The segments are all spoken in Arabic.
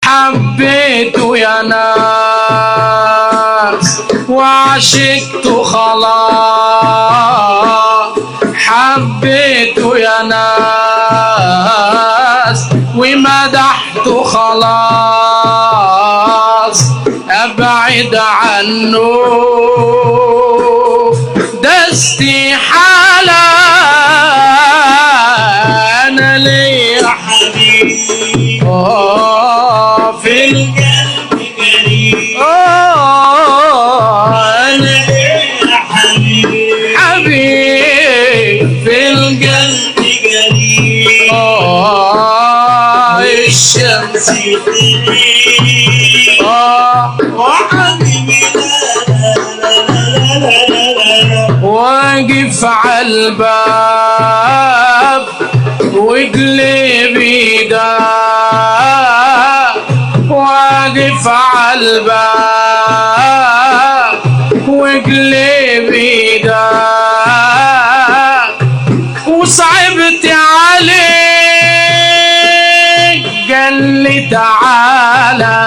حبيته يا ناس وعشقت خلاص، حبيته يا ناس ومدحت خلاص، ابعد عنه ده استحالة. انا ليا حبيب في القلب قريب، انا ليا حبيب في القلب قريب، الشمس تغيب وحبيبي واقف عالباب وقلبي داب، واقف عالباب وقلبي داب، وصعبت عليك قال لي تعالى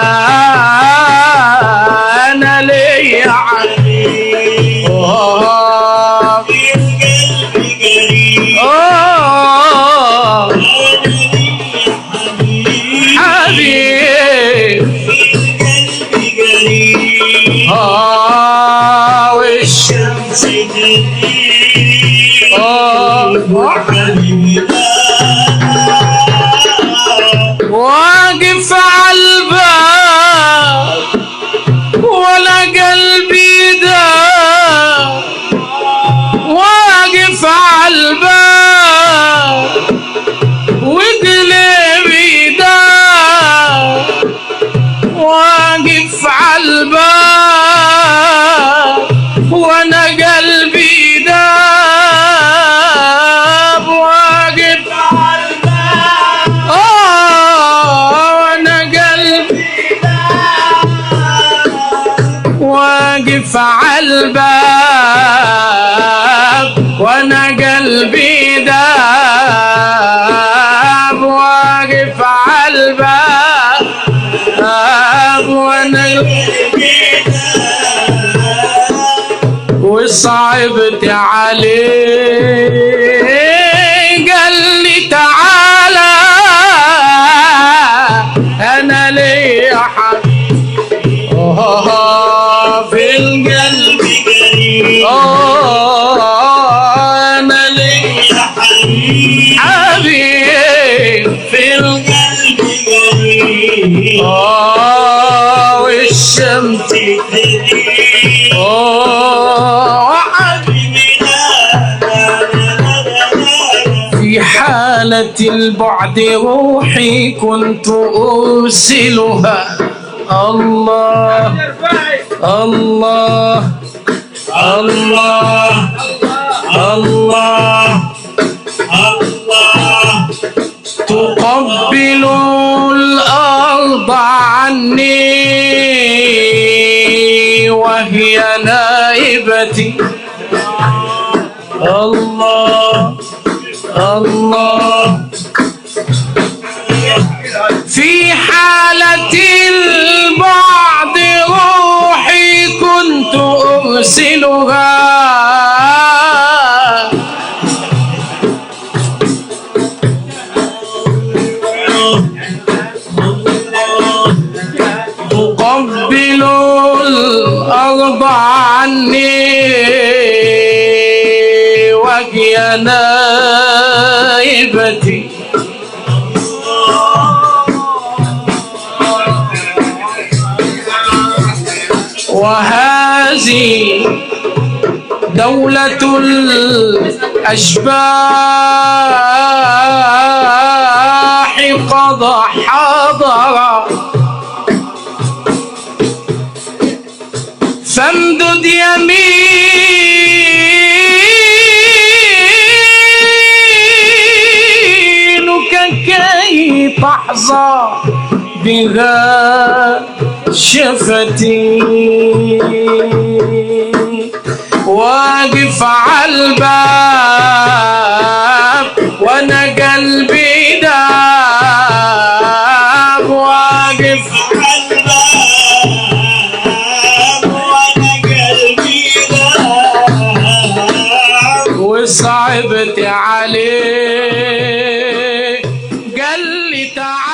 انا ليا حبيب في القلب قريب، حبيب في القلب قريب، والشمس تغيب وحبيبي واقف عالباب ولا قلبي داب، واقف عالباب وقلبي داب، واقف عالباب وانا قلبي داب، واقف عالباب وانا قلبي داب، واقف عالباب وانا قلبي داب، واقف عالباب وانا قلبي داب، وصعبت عليه قال لي تعالى انا ليا حبيب في القلب قريب، انا ليا حبيب في القلب قريب، والشمس تغيب وحبيبي في حالة البعد روحي كنت أرسلها. الله الله الله الله الله تقبل الأرض عني وهي نائبتي. الله الله في حالة البعد روحي كنت أرسلها تقبل الأرض عني وهي نائبتي. وهذه دولة الأشباح قد حضر فامدد يمينك كي تحظى بها شفتي. واقف عالباب وانا قلبي داب، واقف وصعبت عليه قال لي تعال